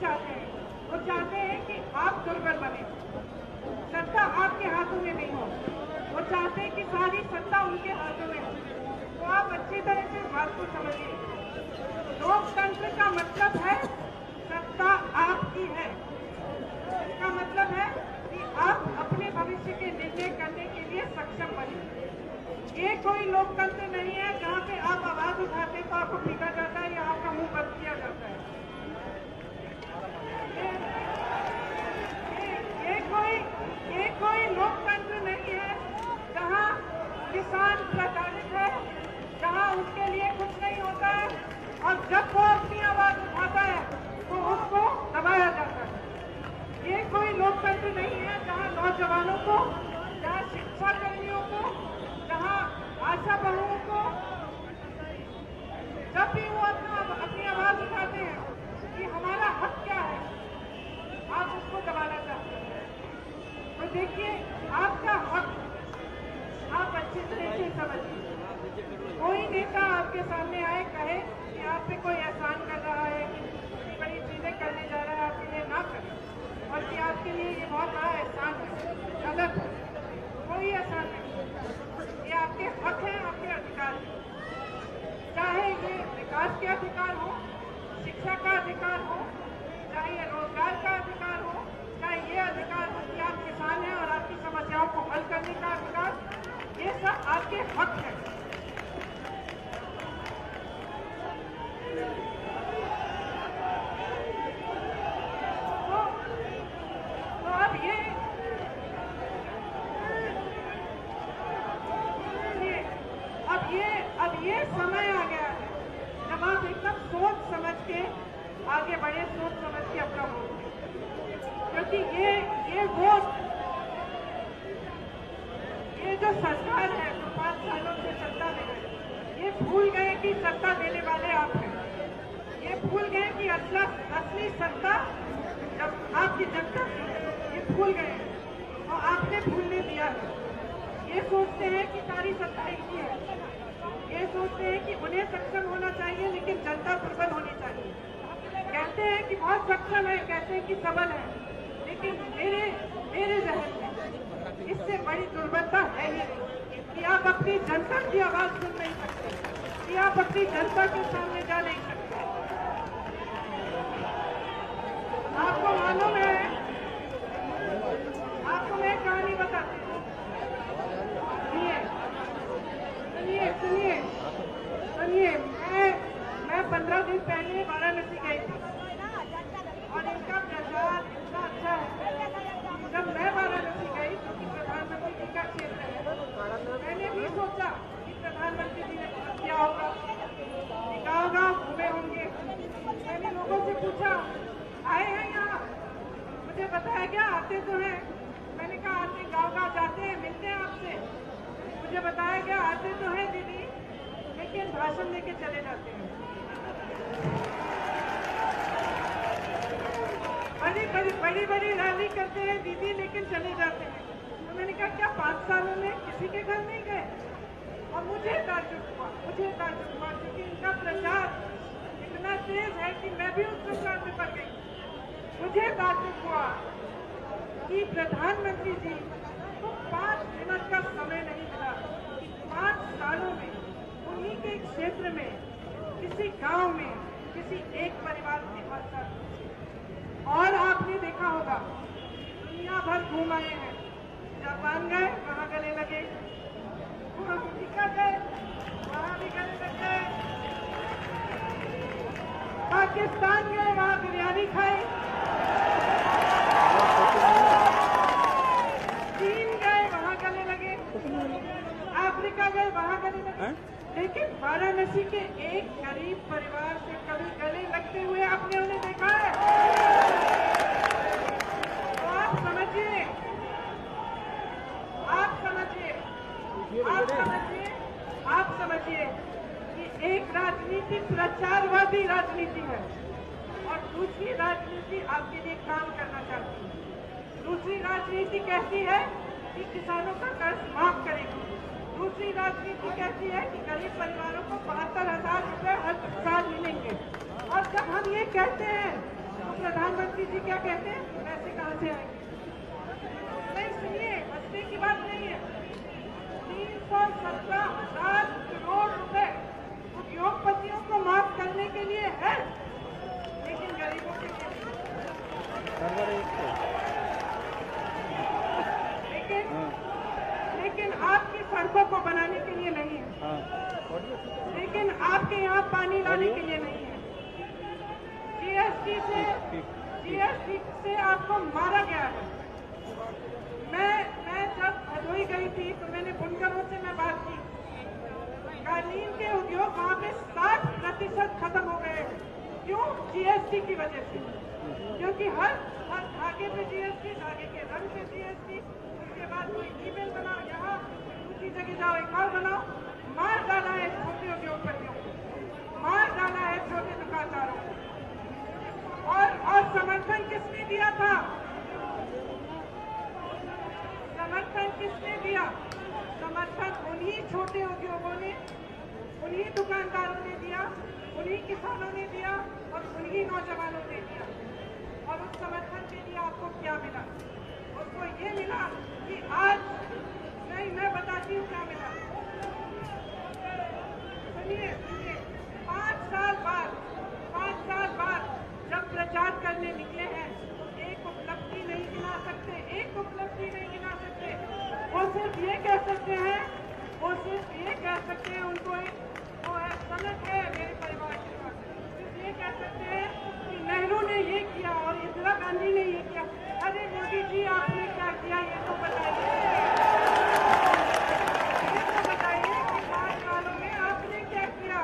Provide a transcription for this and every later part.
चाहते हैं, वो चाहते हैं कि आप दुर्बल बने, सत्ता आपके हाथों में नहीं हो। वो चाहते हैं कि सारी सत्ता उनके हाथों में हो। तो आप अच्छी तरह से इस बात को समझिए। लोकतंत्र का मतलब है सत्ता आपकी है। इसका मतलब है कि आप अपने भविष्य के निर्णय करने के लिए सक्षम बने। ये कोई लोकतंत्र नहीं है जहाँ पे आप आवाज उठाते तो आपको पीटा जाता है या आपका मुंह बंद किया जाता है। ये कोई लोकतंत्र नहीं है जहाँ किसान प्रताड़ित है, जहाँ उसके लिए कुछ नहीं होता है और जब वो अपनी आवाज उठाता है तो उसको दबाया जाता है। ये कोई लोकतंत्र नहीं है जहाँ नौजवानों को, जहाँ शिक्षा कर्मियों को, जहाँ आशा बहुओं को जब भी वो अपनी आवाज उठाते हैं कि हमारा हक क्या है, आप उसको दबाना चाहते हैं। तो देखिए, आपका हक आप अच्छी तरह से समझिए। कोई नेता आपके सामने आए, कहे कि आप पे कोई एहसान कर रहा है, कि बड़ी चीजें करने जा रहा है, आपके लिए ना करें और कि आपके लिए ये बहुत बड़ा एहसान है, गलत है। कोई एहसान नहीं, ये आपके हक हैं, आपके अधिकार हैं। चाहे ये विकास के अधिकार हो, शिक्षा का अधिकार हो, चाहे ये रोजगार का अधिकार हो, चाहे ये अधिकार हो कि आप किसान हैं और आपकी समस्याओं को हल करने का अधिकार, ये सब आपके हक हैं। तो अब ये समय आ गया है जब आप एकदम सोच समझ के आगे बढ़े, सोच समझ के अपना वोट दें। क्योंकि ये वोट, ये जो सरकार है जो 5 सालों से सत्ता में है, ये भूल गए कि सत्ता देने वाले आप हैं। ये भूल गए कि असली सत्ता जब आपकी जनता थी, ये भूल गए और आपने भूलने दिया है। ये सोचते हैं कि सारी सत्ता इनकी है, ये सोचते हैं कि उन्हें सक्षम होना चाहिए लेकिन जनता दुर्बल होनी चाहिए। कहते हैं कि बहुत सक्षम है, कहते हैं कि सबल है, लेकिन मेरे जहन में इससे बड़ी दुर्बलता है ही नहीं कि आप अपनी जनता की आवाज सुन नहीं सकते, कि आप अपनी जनता के सामने जा नहीं सकते। आपको मालूम है, आपको मैं कहानी बताती हूँ। सुनिए, मैं 15 दिन पहले वाराणसी गई थी और इनका प्रचार इतना अच्छा है। जब मैं वाराणसी गई तो प्रधानमंत्री जी का क्षेत्र है, मैंने भी सोचा कि प्रधानमंत्री जी ने किया होगा, गाँव घूमे होंगे। मैंने लोगों से पूछा, आए हैं यहाँ? मुझे बताया गया आते तो हैं। मैंने कहा आते, गाँव जाते हैं, मिलते हैं आपसे? मुझे बताया गया आते तो हैं दीदी, लेकिन भाषण लेके चले जाते हैं। बड़ी रैली करते हैं दीदी, लेकिन चले जाते हैं। तो मैंने कहा क्या 5 सालों में किसी के घर नहीं गए? और मुझे ताज्जुब हुआ क्योंकि इनका प्रचार इतना तेज है कि मैं भी उस प्रचार में पड़ गई। मुझे ताज्जुब हुआ कि प्रधानमंत्री जी को 5 मिनट का समय नहीं मिला कि 5 सालों में उन्हीं के क्षेत्र में, किसी गांव में, किसी एक परिवार के साथ। और आपने देखा होगा, दुनिया भर घूम आए हैं, जापान गए, वहां गले लगे, अमेरिका गए, वहां भी गले लग गए, पाकिस्तान गए, वहां बिरयानी खाई, चीन गए, वहां गले लगे, अफ्रीका गए, वहां गले लगे, लेकिन वाराणसी के एक गरीब परिवार से कभी गले लगते हुए आपने उन्हें देखा है? तो आप समझिए कि एक राजनीति प्रचारवादी राजनीति है और दूसरी राजनीति आपके लिए काम करना चाहती है। दूसरी राजनीति कहती है कि किसानों का कर्ज माफ करेगी, दूसरी राजनीति कहती है कि गरीब परिवारों को 72,000 रुपए हर साल मिलेंगे। और जब हम ये कहते हैं तो प्रधानमंत्री जी क्या कहते हैं, पैसे कहाँ से आएंगे? नहीं, सुनिए, हंसने की बात नहीं है। 317,000 करोड़ रुपए उद्योगपतियों को माफ करने के लिए है, लेकिन गरीबों के लिए लेकिन आपकी सड़कों को बनाने के लिए नहीं है, लेकिन आपके यहाँ पानी लाने के लिए नहीं है। जीएसटी से आपको मारा गया है। मैं जब भदोई गई थी तो मैंने बुनकरों से मैं बात की। कालीन के उद्योग वहाँ पे 60% खत्म हो गए। क्यों? जीएसटी की वजह से। क्योंकि हर धागे पे जीएसटी, धागे के रंग पे जीएसटी, उसके बाद कोई ईमेल बनाओ, यहाँ दूसरी जगह जाओ एक और बनाओ। मार डाला है छोटे उद्योगपतियों को, मार डाला है छोटे दुकानदारों को। और समर्थन किसने दिया था? समर्थन किसने दिया? समर्थन उन्हीं छोटे उद्योगों ने, उन्हीं दुकानदारों ने दिया, उन्हीं किसानों ने दिया और उन्हीं नौजवानों ने दिया। और उस समर्थन के लिए आपको क्या मिला? उसको ये मिला कि आज नहीं, मैं बताती हूँ क्या मिला। सुनिए, 5 साल बाद जब प्रचार करने निकले हैं, एक उपलब्धि नहीं गिना सकते, एक उपलब्धि नहीं गिना सकते। वो सिर्फ ये कह सकते हैं, उनको वो है सनक है मेरे परिवार के पास, सिर्फ ये कह सकते हैं कि नेहरू ने ये किया और इंदिरा गांधी ने ये किया। अरे मोदी जी, आपने क्या किया ये तो बताइए। ये तो बताइए कि 5 सालों में आपने क्या किया।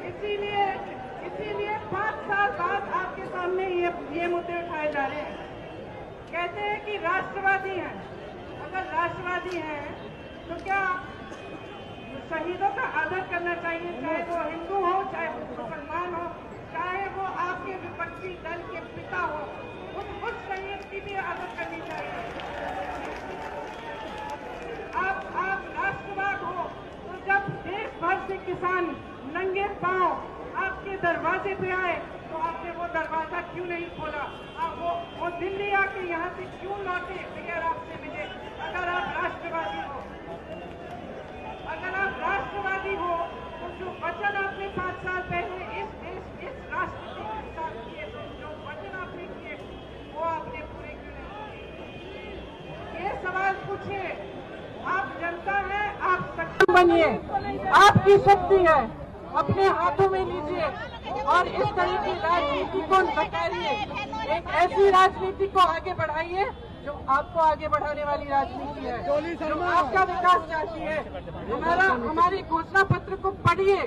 इसीलिए इसीलिए 5 साल बाद आपके सामने ये मुद्दे उठाए जा रहे हैं। कहते हैं कि राष्ट्रवादी हैं। अगर राष्ट्रवादी हैं तो क्या शहीदों का आदर करना चाहिए, चाहे वो हिंदू हो, चाहे वो मुसलमान हो, चाहे वो आपके विपक्षी दल के पिता हो, उस शहीद की भी आदर करनी चाहिए। आप राष्ट्रवाद हो तो जब देश भर से किसान नंगे पांव आपके दरवाजे पे आए तो आपने वो दरवाजा क्यों नहीं खोला? आप वो दिल्ली आके यहाँ से क्यों लौटे बगैर आपसे मिले? अगर आप राष्ट्रवादी हो तो जो वचन आपने 5 साल पहले इस राष्ट्र के साथ किए, जो वचन आपने किए, वो आपने पूरे क्यों नहीं किए? ये सवाल पूछे। आप जनता है, आप सक्षम बनिए, आपकी शक्ति है, अपने हाथों में लीजिए और इस तरह की राजनीति को नकारिए। एक ऐसी राजनीति को आगे बढ़ाइए जो आपको आगे बढ़ाने वाली राजनीति है, जो आपका विकास चाहती है। हमारी घोषणा पत्र को पढ़िए,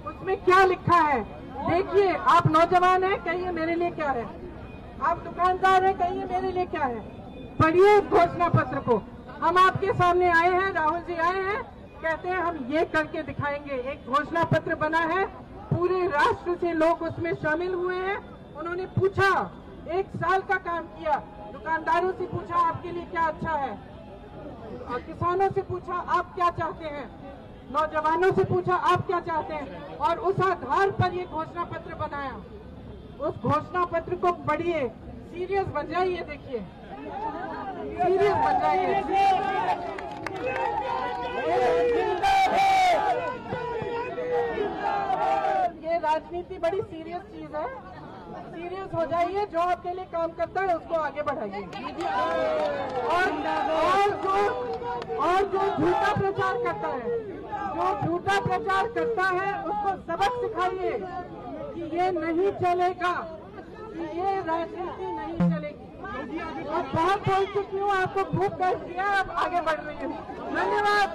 उसमें क्या लिखा है देखिए। आप नौजवान हैं, कहिए मेरे लिए क्या है। आप दुकानदार हैं, कहिए मेरे लिए क्या है। पढ़िए घोषणा पत्र को। हम आपके सामने आए हैं, राहुल जी आए हैं, कहते हैं हम ये करके दिखाएंगे। एक घोषणा पत्र बना है, पूरे राष्ट्र से लोग उसमें शामिल हुए हैं। उन्होंने पूछा, 1 साल का काम किया, दुकानदारों से पूछा आपके लिए क्या अच्छा है, और किसानों से पूछा आप क्या चाहते हैं, नौजवानों से पूछा आप क्या चाहते हैं, और उस आधार पर ये घोषणा पत्र बनाया। उस घोषणा पत्र को पढ़िए, सीरियस बन जाइए। देखिए, सीरियस बन जाइए। ये राजनीति बड़ी सीरियस चीज है। सीरियस हो जाइए, जो आपके लिए काम करता है उसको आगे बढ़ाइए। और जो झूठा प्रचार करता है, उसको सबक सिखाइए कि ये नहीं चलेगा, कि ये राजनीति नहीं चलेगी। अब बहुत बोल चुकी हूँ, आपको भूख बैठ गया, अब आगे बढ़ रही हूँ। धन्यवाद।